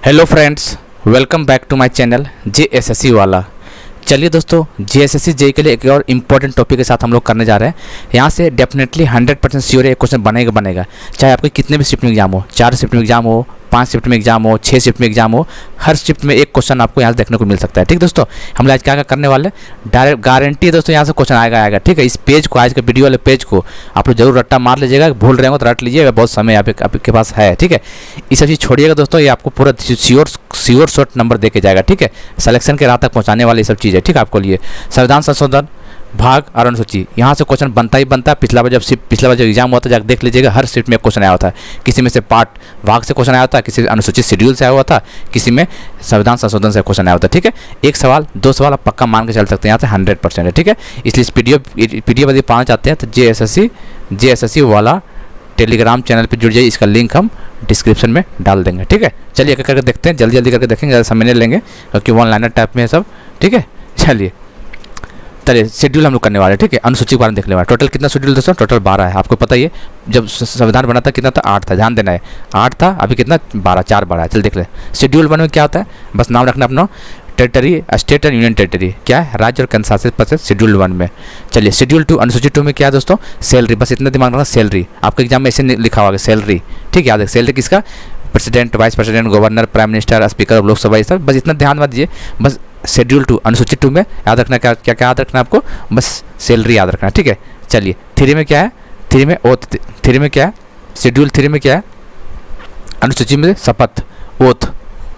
Hello friends, welcome back to my channel JSSC वाला। चलिए दोस्तों, JSSC JEE के लिए एक और इम्पॉर्टेंट टॉपिक के साथ हम लोग करने जा रहे हैं। यहाँ से डेफिनेटली 100% श्योर है क्वेश्चन बनेगा। चाहे आपके कितने भी शिफ्ट में एग्जाम हो, 4 शिफ्ट में एग्जाम हो, 5 शिफ्ट में एग्जाम हो, 6 शिफ्ट में एग्जाम हो, हर शिफ्ट में एक क्वेश्चन आपको यहाँ से देखने को मिल सकता है। ठीक दोस्तों, हम लोग आज क्या करने वाले, डायरेक्ट गारंटी है दोस्तों, यहाँ से क्वेश्चन आएगा। ठीक है, इस पेज को, आज के वीडियो वाले पेज को आप लोग जरूर रट्टा मार लीजिएगा। भूल रहे हो तो रट लीजिएगा, बहुत समय आपके पास है। ठीक है, ये सब चीज़ छोड़िएगा दोस्तों, ये आपको पूरा श्योर शॉर्ट नंबर दे के जाएगा। ठीक है, सिलेक्शन के राह तक पहुँचाने वाले सब चीज़ है। ठीक है, आपको लिए संविधान संशोधन भाग और अनुसूची, यहाँ से क्वेश्चन बनता ही बनता है। पिछला बार जब एग्जाम हुआ था, जाकर देख लीजिएगा, हर शिफ्ट में एक क्वेश्चन आया होता है। किसी में से पार्ट भाग से क्वेश्चन आया होता है, किसी में अनुसूचित शेड्यूल से आया हुआ था, किसी में संविधान संशोधन से क्वेश्चन आया होता है। ठीक है, एक सवाल 2 सवाल आप पक्का मान के चल सकते हैं, यहाँ से 100% है। ठीक है, इसलिए इस पीडीएफ यदि पाना चाहते हैं तो JSSC वाला टेलीग्राम चैनल पर जुड़ जाइए। इसका लिंक हम डिस्क्रिप्शन में डाल देंगे। ठीक है, चलिए एक करके देखते हैं, जल्दी करके देखेंगे, ज़्यादा समय नहीं लेंगे क्योंकि वन लाइनर टाइप में है सब। ठीक है, चलिए शेड्यूल हम लोग करने वाले हैं। ठीक है, अनुसूची के बारे में देखने वाले। टोटल कितना शेड्यूल दोस्तों? टोटल 12 है। आपको पता ही है, जब संविधान बना था कितना था? 8 था। ध्यान देना है, 8 था, अभी कितना? 12, 4 बढ़ा है। चल देख ले। शेड्यूल 1 में क्या होता है, बस नाम रखना अपना, territory, state and union territory क्या है, राज्य और केंद्र शासित प्रदेश, शेड्यूल 1 में। चलिए शेड्यूल 2, अनुसूची 2 में क्या है दोस्तों? सैलरी। बस इतना दिमाग रखना, सैलरी। आपके एग्जाम में ऐसे लिखा होगा सैलरी। ठीक, याद है सैलरी किसका? President, vice president, governor, prime minister, speaker of Lok Sabha, ये सब। बस इतना ध्यान मत दीजिए। बस शेड्यूल 2 अनुसूची 2 में याद रखना, क्या याद रखना आपको? बस सैलरी याद रखना। ठीक है, चलिए 3 में क्या है? 3 में ओथ। 3 में क्या है? शेड्यूल 3 में क्या है? अनुसूची में शपथ, ओथ,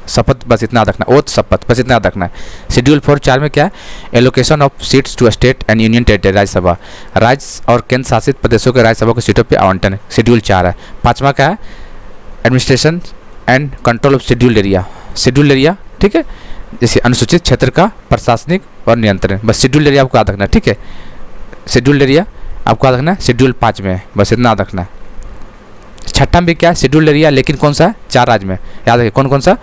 शपथ, बस इतना याद रखना। ओथ, शपथ, बस इतना याद रखना है। शेड्यूल 4 4 में क्या है? Allocation of seats to state and union territory, Rajya Sabha, राज्य और केंद्र शासित प्रदेशों के राज्यसभा की सीटों पर आवंटन, शेड्यूल 4 है। 5वां क्या है? Administration and control of schedule area, schedule area. ठीक है, जैसे अनुसूचित क्षेत्र का प्रशासनिक और नियंत्रण, बस शेड्यूल एरिया आपको याद रखना है। ठीक है, शेड्यूल एरिया आपको याद रखना है, शेड्यूल 5 में है, बस इतना याद रखना है। 6वां भी क्या है? शेड्यूल एरिया, लेकिन कौन सा है? 4 राज्य में, याद रखिए कौन सा?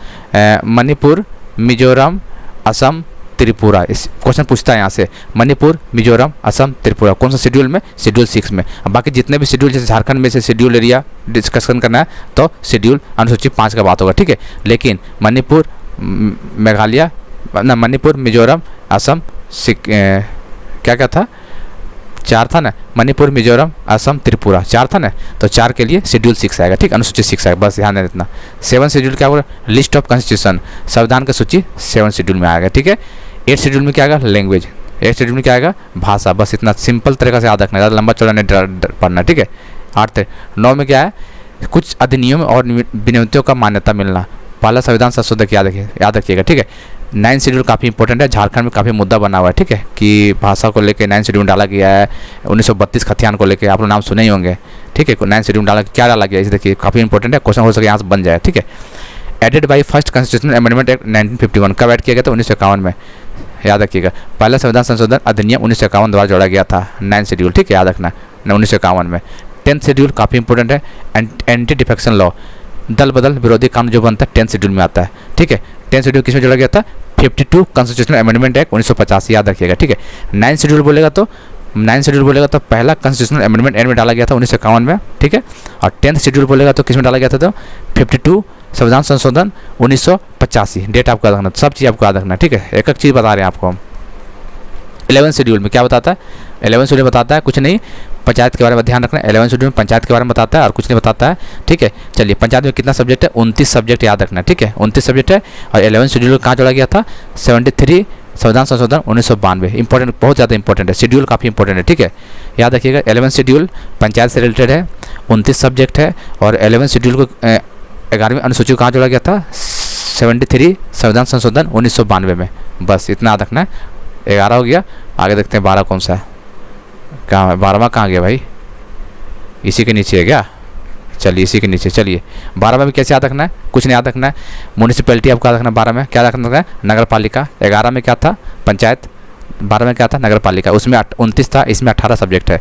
मणिपुर, मिजोरम, असम, त्रिपुरा। इस क्वेश्चन पूछता है यहाँ से, मणिपुर, मिजोरम, असम, त्रिपुरा, कौन सा शेड्यूल में? शेड्यूल 6 में। अब बाकी जितने भी शेड्यूल, जैसे झारखंड में से शेड्यूल एरिया डिस्कशन करना है तो शेड्यूल अनुसूची 5 का बात होगा। ठीक है, लेकिन मणिपुर, मेघालय, मणिपुर, मिजोरम, असम, क्या था? 4 था ना, मणिपुर, मिजोरम, असम, त्रिपुरा, 4 था ना, तो 4 के लिए शेड्यूल 6 आएगा। ठीक, अनुसूची 6 आएगा, बस ध्यान देना। 7 शेड्यूल क्या होगा? लिस्ट ऑफ कॉन्स्टिट्यूशन, संविधान की सूची 7 शेड्यूल में आएगा। ठीक है, 8 शेड्यूल में क्या आएगा? लैंग्वेज। 8 शेड्यूल में क्या आएगा? भाषा। बस इतना सिंपल तरीका से याद रखना, ज़्यादा लंबा चौड़ा नहीं पढ़ना। ठीक है, 8 9 में क्या है? कुछ अधिनियम और विनियमितों का मान्यता मिलना, पहला संविधान संशोधन याद रखिएगा। ठीक है, 9 शेड्यूल काफ़ी इंपॉर्टेंट है, झारखंड में काफ़ी मुद्दा बना हुआ है। ठीक है, कि भाषा को लेकर 9 शेड्यूल डाला गया है। 1932 खतियान को लेकर आप लोग नाम सुने ही होंगे। ठीक है, 9 शेड्यूल क्या डाला गया है, इसे देखिए, काफ़ी इंपॉर्टेंट है, क्वेश्चन हो सके यहाँ से बन जाए। ठीक है, added by first constitutional amendment act 1951, कब ऐड किया गया था? 1951 में, याद रखिएगा। पहला संविधान संशोधन अधिनियम 1951 द्वारा जोड़ा गया था, 9 शेड्यूल। ठीक है, याद रखना 1951 में। 10th शेड्यूल काफ़ी इंपॉर्टेंट है, एंटी डिफेक्शन लॉ, दल बदल विरोधी कानून जो बनता है 10th शेड्यूल में आता है। ठीक है, 10th शेड्यूल किसमें जोड़ा गया था? 52 कॉन्स्टिट्यूशनल अमेंडमेंट एक्ट 1985, याद रखिएगा। ठीक है, 9 शेड्यूल बोलेगा तो पहला कॉन्स्टिट्यूशनल अमेंडमेंट एक्ट में डाला गया था 1951 में। ठीक है, और 10th शेड्यूल बोलेगा तो किसमें डाला गया था? तो 52 संविधान संशोधन 1985, डेट आपको याद रखना, सब चीज़ आपको याद रखना। ठीक है, एक चीज़ बता रहे हैं आपको हम। 11 शेड्यूल में क्या बताता है? 11 शेड्यूल बताता है कुछ नहीं, पंचायत के बारे में ध्यान रखना। 11 शेड्यूल में पंचायत के बारे में बताता है और कुछ नहीं बताता है। ठीक है, चलिए पंचायत में कितना सब्जेक्ट है? 29 सब्जेक्ट याद रखना। ठीक है, 29 सब्जेक्ट है। और 11 शेड्यूल कहाँ जोड़ा गया था? 73 संविधान संशोधन 1992, इंपॉर्टेंट, बहुत ज़्यादा इंपॉर्टेंट है, शेड्यूल काफ़ी इंपॉर्टेंट है। ठीक है, याद रखिएगा, 11 शेड्यूल पंचायत से रिलेटेड है, 29 सब्जेक्ट है। और 11 शेड्यूल को 11वीं अनुसूची को कहाँ जोड़ा गया था? 73 संविधान संशोधन 1992 में, बस इतना याद रखना है। 11 हो गया, आगे देखते हैं 12 कौन सा है, कहाँ है 12वां? कहाँ गया भाई? इसी के नीचे है क्या? चलिए इसी के नीचे। चलिए 12 में भी कैसे याद रखना है? कुछ नहीं याद रखना है। म्यूनिसिपैलिटी आपको याद रखना है। 12 में क्या याद रखना है? नगर पालिका। 11 में क्या था? पंचायत। 12 में क्या था? नगर पालिका। उसमें 29 था, इसमें 18 सब्जेक्ट है।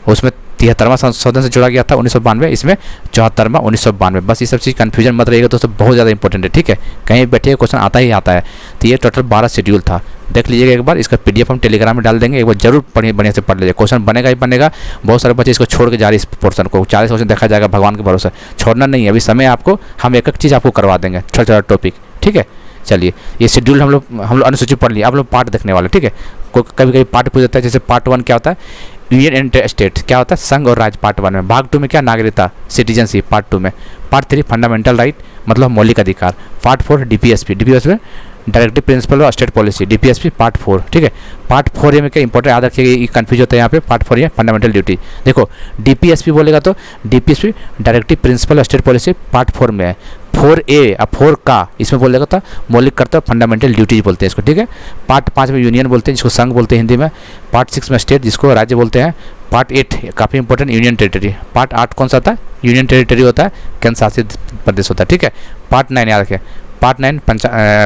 उसमें 73वां संशोधन से जोड़ा गया था 1992, इसमें 74वां 1992। बस ये सब चीज़ कन्फ्यूजन मत रहिएगा दोस्तों, बहुत ज़्यादा इंपॉर्टेंट है। ठीक है, कहीं बैठिए क्वेश्चन आता ही आता है। तो ये टोटल 12 शेड्यूल था, देख लीजिएगा एक बार। इसका PDF हम टेलीग्राम में डाल देंगे, एक बार जरूर बढ़िया से पढ़ लीजिए। क्वेश्चन बनेगा ही बनेगा। बहुत सारे बच्चे इसको छोड़ के जा रहे इस पोर्सन को, 40 क्वेश्चन देखा जाएगा, भगवान के भरोसे छोड़ना नहीं है। अभी समय आपको, हम एक चीज़ आपको करवा देंगे, छोटा छोटा टॉपिक। ठीक है। चलिए ये शेड्यूल हम लोग अनुसूची पढ़ लिया, आप लोग पार्ट देखने वाले, ठीक है। कभी कभी पार्ट पूछ जाता है, जैसे पार्ट 1 क्या होता है, यूनियन एंड स्टेट क्या होता है, संघ और राज्य पार्ट 1 में। भाग 2 में क्या, नागरिकता सिटीजनशिप पार्ट 2 में। पार्ट 3 फंडामेंटल राइट मतलब मौलिक अधिकार। पार्ट 4 डीपीएसपी में डायरेक्टिव प्रिंसिपल और स्टेट पॉलिसी डीपीएसपी पार्ट 4, ठीक है। पार्ट 4 में क्या इंपॉर्टेंट याद रखिएगा, ये कंफ्यूज होता है यहाँ पे। पार्ट 4 ये फंडामेंटल ड्यूटी। देखो डीपीएसपी बोलेगा तो डीपीएसपी डायरेक्टिव प्रिंसिपल और स्टेट पॉलिसी पार्ट 4 में है। 4A और 4 का इसमें बोलेगा तो मौलिक कर्तव्य फंडामेंटल ड्यूटीज बोलते हैं इसको, ठीक है। पार्ट 5 में यूनियन बोलते हैं जिसको संघ बोलते हैं हिंदी में। पार्ट 6 में स्टेट जिसको राज्य बोलते हैं। पार्ट 8 काफ़ी इंपॉर्टेंट यूनियन टेरिटरी। पार्ट 8 कौन सा होता है, यूनियन टेरिटरी होता है, केंद्र शासित प्रदेश होता है, ठीक है। पार्ट 9 याद रखें, पार्ट 9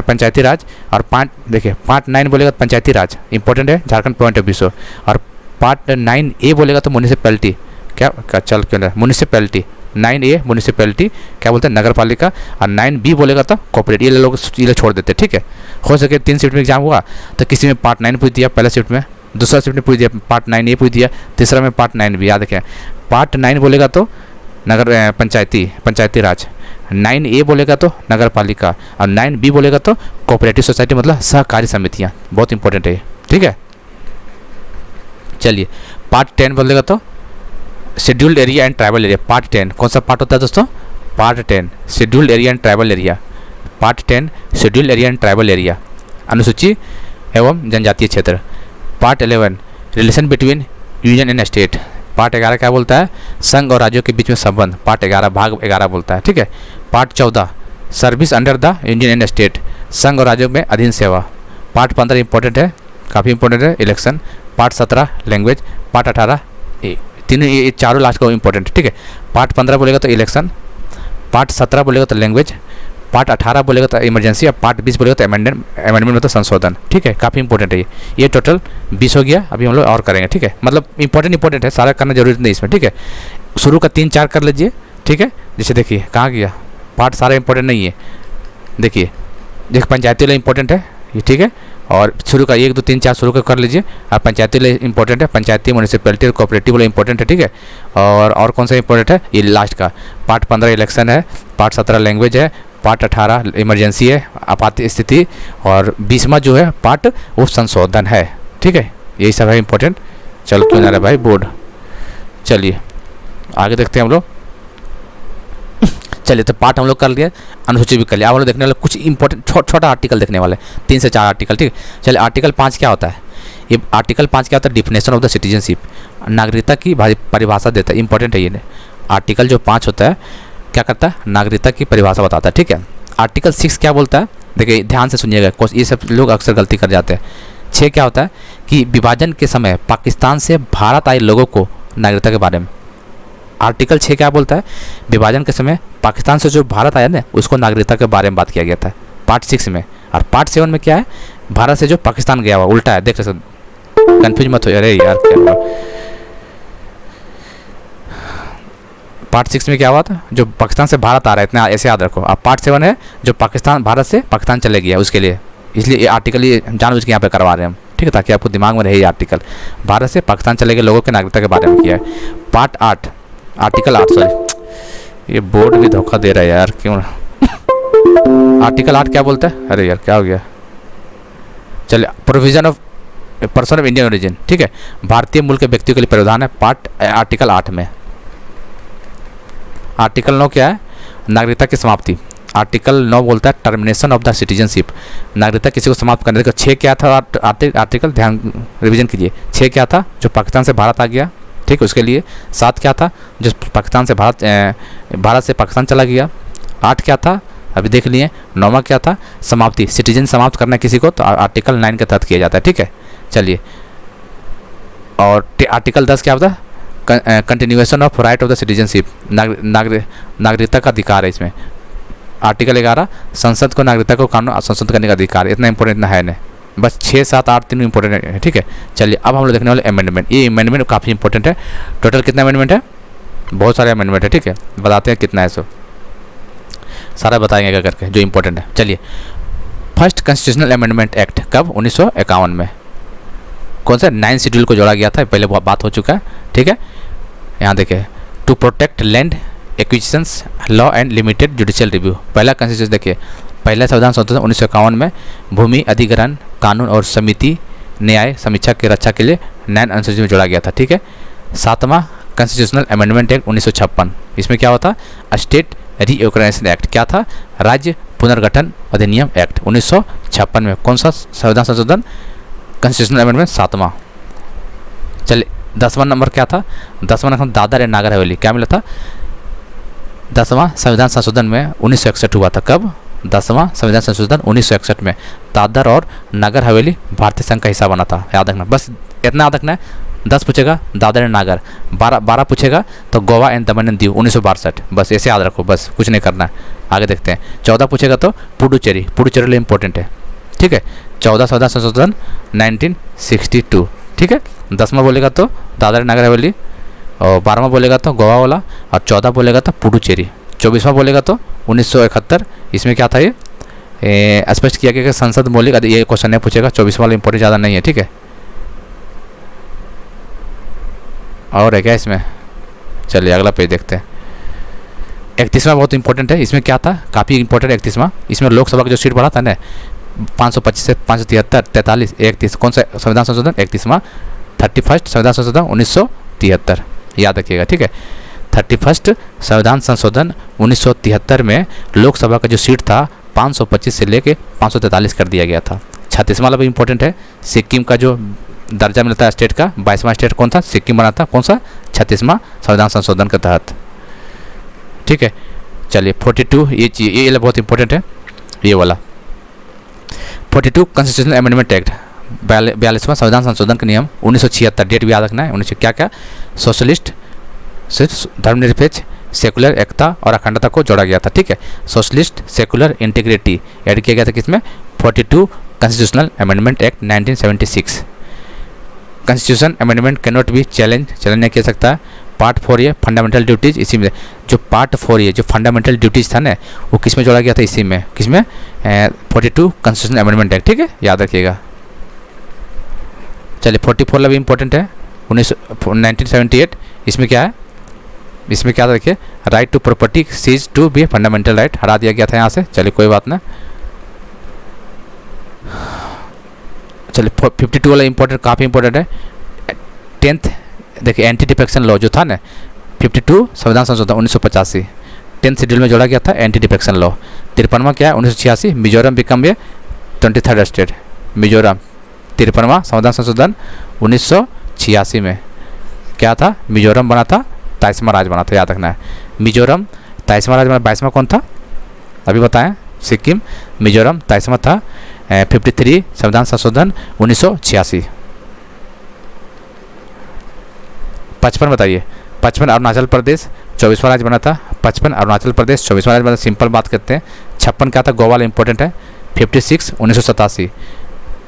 पंचायती राज। और पार्ट 9 बोलेगा तो पंचायती राज इंपॉर्टेंट है झारखंड पॉइंट ऑफ व्यू से। और पार्ट 9A बोलेगा तो म्यूनिसिपैलिटी म्यूनिसिपैलिटी 9A म्यूनिसिपैलिटी क्या बोलते हैं, नगर पालिका। और 9B बोलेगा तो कॉर्पोरेट। ये लोग छोड़ देते हैं, ठीक है। हो सके 3 शिफ्ट में एग्जाम हुआ तो किसी में पार्ट 9 पूछ दिया पहला शिफ्ट में, दूसरा शिफ्ट में पूछ दिया पार्ट 9A पूछ दिया, तीसरा में पार्ट 9B। याद रखें पार्ट 9 बोलेगा तो नगर पंचायती राज, 9A बोलेगा तो नगर पालिका, और 9B बोलेगा तो कोऑपरेटिव सोसाइटी मतलब सहकारी समितियाँ। बहुत इंपॉर्टेंट है, ठीक है। चलिए पार्ट 10 बोलेगा तो scheduled area and tribal area. Part 10 कौन सा पार्ट होता है दोस्तों, part 10 scheduled area and tribal area. Part 10 scheduled area and tribal area अनुसूची एवं जनजातीय क्षेत्र। Part 11 relation between union and state. Part 11 क्या बोलता है, संघ और राज्यों के बीच में संबंध। पार्ट 11 भाग 11 बोलता है, ठीक है। Part 14 service under the union and state, संघ और राज्यों में अधीन सेवा। पार्ट 15 इंपॉर्टेंट है, काफ़ी इंपॉर्टेंट है, इलेक्शन। Part 17 language. पार्ट 18 तीनों ये चारों लास्ट को इंपॉर्टेंट, ठीक है। पार्ट 15 बोलेगा तो इलेक्शन, पार्ट 17 बोलेगा तो लैंग्वेज, पार्ट 18 बोलेगा तो इमरजेंसी, और पार्ट 20 बोलेगा तो अमेंडमेंट मतलब संशोधन, ठीक है। काफ़ी इंपॉर्टेंट है ये टोटल 20 हो गया। अभी हम लोग और करेंगे, ठीक है। मतलब इंपॉर्टेंट है, सारा करना जरूरी नहीं इसमें, ठीक है। शुरू का 3-4 कर लीजिए, ठीक है। जैसे देखिए कहाँ गया, पार्ट सारा इंपॉर्टेंट नहीं है। देखिए पंचायती वाला इंपॉर्टेंट है ये, ठीक है। और शुरू का 1, 2, 3, 4 शुरू कर लीजिए। अब पंचायती वाला इंपॉर्टेंट है, पंचायती म्यूनिसिपैलिटी और कोऑपरेटिव वाला इंपॉर्टेंट है, ठीक है। और कौन सा इंपॉर्टेंट है, ये लास्ट का। पार्ट 15 इलेक्शन है, पार्ट 17 लैंग्वेज है, पार्ट 18 इमरजेंसी है, आपात स्थिति, और 20वां जो है पार्ट वो संशोधन है, ठीक है। यही सब है इंपॉर्टेंट। चल क्यों ना रहा भाई बोर्ड। चलिए आगे देखते हैं हम लोग। चलिए तो पार्ट हम लोग कर लिए, अनुसूची भी कर लिया। अब हम लोग देखने वाले कुछ इंपॉर्टेंट छोटा आर्टिकल देखने वाले, 3 से 4 आर्टिकल, ठीक है। चलिए आर्टिकल 5 क्या होता है, ये आर्टिकल 5 क्या होता है, डिफिनेशन ऑफ द सिटीजनशिप, नागरिकता की परिभाषा देता है। इंपॉर्टेंट है ये आर्टिकल जो 5 होता है, क्या करता है, नागरिकता की परिभाषा बताता है, ठीक है। आर्टिकल 6 क्या बोलता है, देखिए ध्यान से सुनिएगा, ये सब लोग अक्सर गलती कर जाते हैं। 6 क्या होता है कि विभाजन के समय पाकिस्तान से भारत आए लोगों को नागरिकता के बारे में। आर्टिकल 6 क्या बोलता है, विभाजन के समय पाकिस्तान से जो भारत आया ना उसको नागरिकता के बारे में बात किया गया था पार्ट 6 में। और पार्ट 7 में क्या है, भारत से जो पाकिस्तान गया हुआ, उल्टा है, देख सकते, कंफ्यूज मत हो। अरे यार क्या हुआ, पार्ट 6 में क्या हुआ था, जो पाकिस्तान से भारत आ रहा है, इतना ऐसे याद रखो। अब पार्ट 7 है जो भारत से पाकिस्तान चले गया उसके लिए, इसलिए ये आर्टिकल ये जानबूझ के यहाँ पे करवा रहे हैं हम, ठीक है, ताकि आपको दिमाग में रहे ये आर्टिकल। भारत से पाकिस्तान चले गए लोगों के नागरिकता के बारे में किया है। पार्ट 8 आर्टिकल 8 सॉरी, ये बोर्ड भी धोखा दे रहा है यार, क्यों। आर्टिकल 8 क्या बोलता है, अरे यार क्या हो गया। चलिए provision of person of Indian origin, ठीक है, भारतीय मूल के व्यक्तियों के लिए प्रावधान है पार्ट आर्टिकल 8 में। आर्टिकल 9 क्या है, नागरिकता की समाप्ति। आर्टिकल 9 बोलता है टर्मिनेशन ऑफ द सिटीजनशिप, नागरिकता किसी को समाप्त करने का। 6 क्या था आर्टिकल, ध्यान रिवीजन कीजिए। 6 क्या था, जो पाकिस्तान से भारत आ गया, ठीक, उसके लिए। 7 क्या था, जो पाकिस्तान से भारत से पाकिस्तान चला गया। 8 क्या था, अभी देख लिए। 9वां क्या था, समाप्ति, सिटीजन समाप्त करना किसी को, तो आर्टिकल 9 के तहत किया जाता है, ठीक है। चलिए और आर्टिकल 10 क्या होता है, continuation of right of the citizenship, नागरिकता का अधिकार है इसमें। आर्टिकल 11 संसद को नागरिकता को कानून संशोधित करने का अधिकार, इतना इंपॉर्टेंट है नहीं, बस 6, 7, 8 तीनों इंपॉर्टेंट है, ठीक है। चलिए अब हम लोग देखने वाले अमेंडमेंट। ये अमेंडमेंट काफ़ी इंपॉर्टेंट है। टोटल कितना अमेंडमेंट है, बहुत सारे अमेंडमेंट है, ठीक है, बताते हैं कितना है, सो सारा बताएंगे क्या करके जो इंपॉर्टेंट है। चलिए फर्स्ट कॉन्स्टिट्यूशनल अमेंडमेंट एक्ट कब, 1951 में। कौन सा, 9 शेड्यूल को जोड़ा गया था, पहले बात हो चुका है, ठीक है। यहाँ देखिए, to protect land acquisitions law and limited judicial review, पहला कॉन्स्टिट्यूशन देखिए पहला संविधान संशोधन 1951 में भूमि अधिग्रहण कानून और समिति न्याय समीक्षा की रक्षा के लिए 9 अनुसूची में जोड़ा गया था। ठीक है। 7वां कॉन्स्टिट्यूशनल अमेंडमेंट एक्ट 1956, इसमें क्या होता, स्टेट रीऑर्गेनाइजेशन एक्ट, क्या था, राज्य पुनर्गठन अधिनियम एक्ट 1956 में। कौन सा संविधान संशोधन, कॉन्स्टिट्यूशनल अमेंडमेंट 7वां। चलिए 10वां नंबर क्या था, 10वां नंबर दादर एंड नागर हवेली, क्या मिला था, 10वां संविधान संशोधन में 1961 हुआ था। कब, 10वां संविधान संशोधन 1961 में दादर और नागर हवेली भारतीय संघ का हिस्सा बना था। याद रखना, बस इतना याद रखना है। 10 पूछेगा दादर एंड नागर, 12 पूछेगा तो Goa and Daman and Diu 1962, बस ऐसे याद रखो, बस कुछ नहीं करना है। आगे देखते हैं। 14 पूछेगा तो पुडुचेरी, पुडुचेरी लिए इंपॉर्टेंट है। ठीक है। 14 संविधान संशोधन 1962। ठीक है। 10वां बोलेगा तो दादर एंड नागर हवेली, और 12वां बोलेगा तो गोवा वाला, और 14 बोलेगा तो पुडुचेरी। 24वां बोलेगा तो 1971, इसमें क्या था, ये स्पष्ट किया गया कि संसद मौलिक, ये क्वेश्चन नहीं पूछेगा। 24वां वाला इंपॉर्टेंट ज़्यादा नहीं है। ठीक है। और है क्या इसमें, चलिए अगला पेज देखते हैं। 31वां बहुत इंपॉर्टेंट है। इसमें क्या था, काफ़ी इंपॉर्टेंट 31वां, इसमें लोकसभा का जो सीट बढ़ा था ना 525 से 573, 43, 31, कौन सा संविधान संशोधन, 31वां 31 संविधान संशोधन 1973, याद रखिएगा। ठीक है। 31 संविधान संशोधन 1973 में लोकसभा का जो सीट था 525 से लेके 543 कर दिया गया था। 36वां वाला भी इंपॉर्टेंट है। सिक्किम का जो दर्जा मिलता है स्टेट का, 22वां स्टेट कौन था, सिक्किम बना था, कौन सा, 36वां संविधान संशोधन के तहत। ठीक है। चलिए 42, ये चीज ये बहुत इंपॉर्टेंट है, ये वाला 42 कॉन्स्टिट्यूशनल अमेंडमेंट एक्ट, 42वां संविधान संशोधन के नियम 1976, डेट भी याद रखना है। 19 क्या क्या, सोशलिस्ट सिर्फ धर्मनिरपेक्ष सेकुलर एकता और अखंडता को जोड़ा गया था। ठीक है। सोशलिस्ट सेकुलर इंटीग्रिटी ऐड किया गया था किसमें, 42 constitutional amendment act 1976। Constitution amendment can not be challenge नहीं किया सकता है। पार्ट 4 ये फंडामेंटल ड्यूटीज, इसी में जो पार्ट 4 ये जो फंडामेंटल ड्यूटीज था ना वो किस में जोड़ा गया था, इसी में, किसमें, 42 कॉन्स्टिट्यूशन अमेंडमेंट एक्ट। ठीक है, याद रखिएगा। चलिए 44 भी इंपॉर्टेंट है, 1978, इसमें क्या है, इसमें क्या देखिए, right to property cease to be fundamental right, हटा दिया गया था यहाँ से। चलिए कोई बात ना। चलिए 52 वाला इंपॉर्टेंट, काफ़ी इंपॉर्टेंट है। 10th देखिए एंटी डिफेक्शन लॉ जो था ना, 52 संविधान संशोधन 1985, 10th शेड्यूल में जोड़ा गया था एंटी डिफेक्शन लॉ। 53वां क्या है, 1986, Mizoram become a 23rd state, Mizoram. 53वां संविधान संशोधन 1986 में क्या था, मिजोरम बना था, 23वां राज्य बना था, याद रखना है। मिजोरम 23वां राज्य बना, 22वां कौन था अभी बताएं, सिक्किम। मिजोरम 23वां था। 53 संविधान संशोधन 1986। 55 बताइए, 55 अरुणाचल प्रदेश 24वां राज्य बना था। 55 अरुणाचल प्रदेश 24वां राज्य बना, सिंपल बात करते हैं। 56 क्या था, गोवा वाला इंपॉर्टेंट है। 56 1987,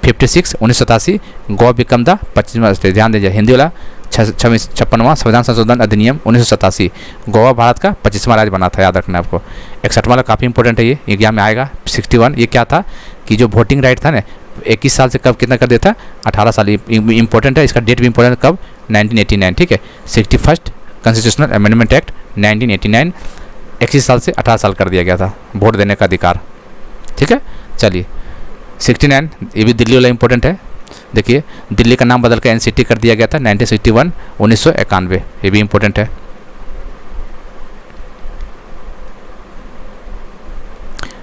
56 1987 गोवा बिकम द 25वां स्टेट, ध्यान दीजिए। हिंदी वाला 56वां संविधान संशोधन अधिनियम 1987, गोवा भारत का 25वां राज्य बना था, याद रखना है आपको। 61 वाला काफ़ी इंपॉर्टेंट है, ये एग्जाम में आएगा। 61 ये क्या था कि जो वोटिंग राइट था ना 21 साल से कब कितना कर देता, 18 साल, इंपॉर्टेंट है। इसका डेट भी इंपॉर्टेंट, कब, 1989। ठीक है। 61 कॉन्स्टिट्यूशनल अमेंडमेंट एक्ट 1989, 21 साल से 18 साल कर दिया गया था वोट देने का अधिकार। ठीक है। चलिए 69 ये भी दिल्ली वाला इंपॉर्टेंट है। देखिए दिल्ली का नाम बदल कर एनसीटी कर दिया गया था 1961, 1991, ये भी इंपॉर्टेंट है।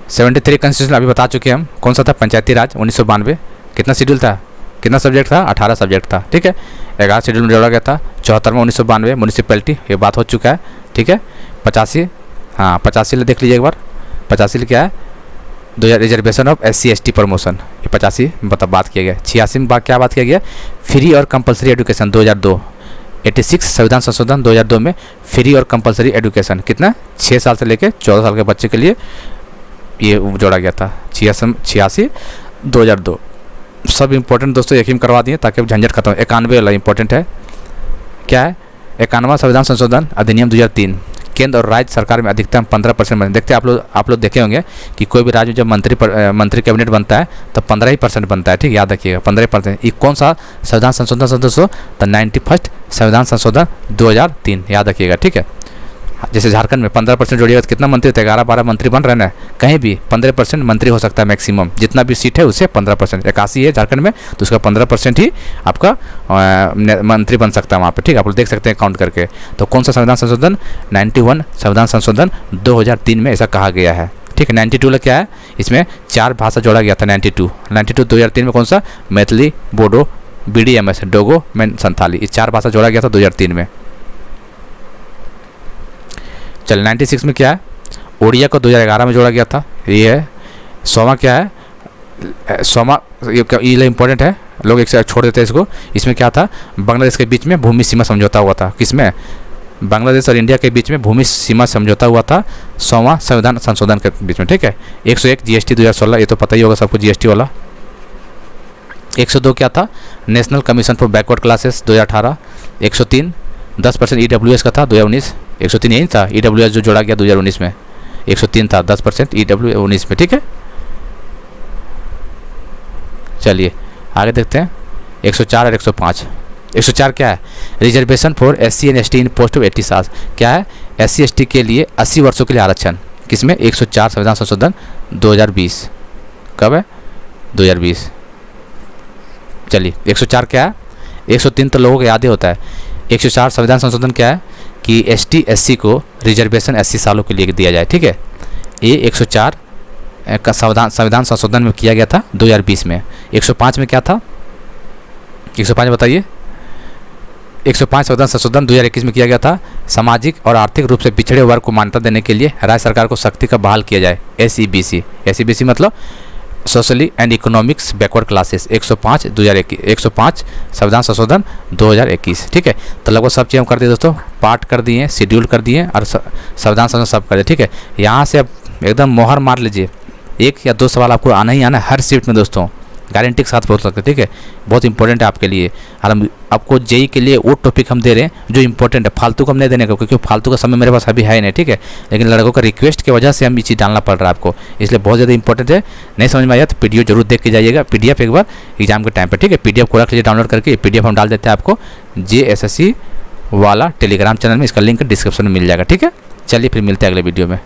73 कॉन्स्टिट्यूशन अभी बता चुके हम, कौन सा था, पंचायती राज 1992, कितना शेड्यूल था, कितना सब्जेक्ट था, 18 सब्जेक्ट था। ठीक है। 11 शेड्यूल में जोड़ा गया था। 74वां 1992 म्यूनिसिपैलिटी, ये बात हो चुका है। ठीक है। 85, हाँ 85 देख लीजिए एक बार, 85 क्या है, 2000 reservation of SC ST promotion, ये 85 बात किया गया। 86 में क्या बात किया गया, फ्री और कंपलसरी एजुकेशन 2002। 86 संविधान संशोधन 2002 में फ्री और कंपलसरी एजुकेशन, कितना, 6 साल से लेकर 14 साल के बच्चे के लिए ये जोड़ा गया था। 86 2002 सब इंपॉर्टेंट दोस्तों यकीन करवा दिए ताकि झंझट खत्म। 91 वाला इंपॉर्टेंट है, क्या है, 91वां संविधान संशोधन अधिनियम 2003, केंद्र और राज्य सरकार में अधिकतम 15% देखते हैं आप लोग देखे होंगे कि कोई भी राज्य में जब मंत्री कैबिनेट बनता है तो 15% बनता है। ठीक, याद रखिएगा 15%। ये कौन सा संविधान संशोधन दोस्तों, द 91st संविधान संशोधन 2003, याद रखिएगा। ठीक है, जैसे झारखंड में 15% जोड़िएगा तो कितना मंत्री होता है, 11-12 मंत्री बन रहे हैं ना, कहीं भी 15% मंत्री हो सकता है मैक्सिमम, जितना भी सीट है उससे 15%। 81 है झारखंड में तो उसका 15% ही आपका मंत्री बन सकता है वहाँ पे, ठीक है, आप लोग देख सकते हैं काउंट करके। तो कौन सा संविधान संशोधन, 91 संविधान संशोधन 2003 में ऐसा कहा गया है, ठीक है। 92 में क्या है, इसमें 4 भाषा जोड़ा गया था। 92 2003 में कौन सा, मैथिली, बोडो, BDMS, डोगो, संथाली, ये 4 भाषा जोड़ा गया था 2003 में। चल 96 में क्या है, ओडिया को 2011 में जोड़ा गया था, ये है। 100वां क्या है, 100वां ये इंपॉर्टेंट है, लोग एक से छोड़ देते हैं इसको। इसमें क्या था, बांग्लादेश के बीच में भूमि सीमा समझौता हुआ था, किसमें, बांग्लादेश और इंडिया के बीच में भूमि सीमा समझौता हुआ था 100वां संविधान संशोधन के बीच में, ठीक है। 101 GST 2016, ये तो पता ही होगा सबको GST वाला। 102 क्या था, national commission for backward classes 2018। 103 10% EWS का था 2019। 103 यही था, EWS जो जोड़ा गया 2019 में, 103 था 10% EWS में, ठीक है। चलिए आगे देखते हैं 104 और 105। 104 क्या है, reservation for SC and ST in post of 80 साल, क्या है, SC ST के लिए 80 वर्षों के लिए आरक्षण, किसमें, 104 संविधान संशोधन 2020, कब है, 2020। चलिए 104 क्या है, 103 तो लोगों को याद ही होता है। 104 संविधान संशोधन क्या है कि ST SC को रिजर्वेशन 80 सालों के लिए दिया जाए, ठीक है। ये 104 का संविधान संशोधन में किया गया था 2020 में। 105 में क्या था, 105 बताइए। 105 संविधान संशोधन 2021 में किया गया था, सामाजिक और आर्थिक रूप से पिछड़े वर्ग को मान्यता देने के लिए राज्य सरकार को शक्ति का बहाल किया जाए, SEBC मतलब socially and economics backward classes. 105 संविधान संशोधन 2021, ठीक है। तो लगभग सब चीज़ हम कर दिए दोस्तों, पार्ट कर दिए, शेड्यूल कर दिए और संविधान संशोधन सब कर दिए, ठीक है। यहाँ से अब एकदम मोहर मार लीजिए, 1 या 2 सवाल आपको आना ही आना है हर शिफ्ट में दोस्तों, गारंटी के साथ बोल सकते हैं, ठीक है। बहुत इंपॉर्टेंट है आपके लिए, और हम आपको JEE के लिए वो टॉपिक हम दे रहे हैं जो इंपॉर्टेंट है, फालतू को हम नहीं देने का, क्योंकि फालतू का समय मेरे पास अभी है नहीं, ठीक है। लेकिन लड़कों का रिक्वेस्ट की वजह से हम ये चीज़ डालना पड़ रहा है आपको, इसलिए बहुत ज़्यादा इंपॉर्टेंट है। नहीं समझ में आया तो PDF जरूर देख के जाइएगा, PDF एक बार एग्जाम के टाइम पर, ठीक है। PDF को रख लीजिए डाउनलोड करके, PDF हम डाल देते हैं आपको JSSC वाला टेलीग्राम चैनल में, इसका लिंक डिस्क्रिप्शन में मिल जाएगा, ठीक है। चलिए फिर मिलते हैं अगले वीडियो में।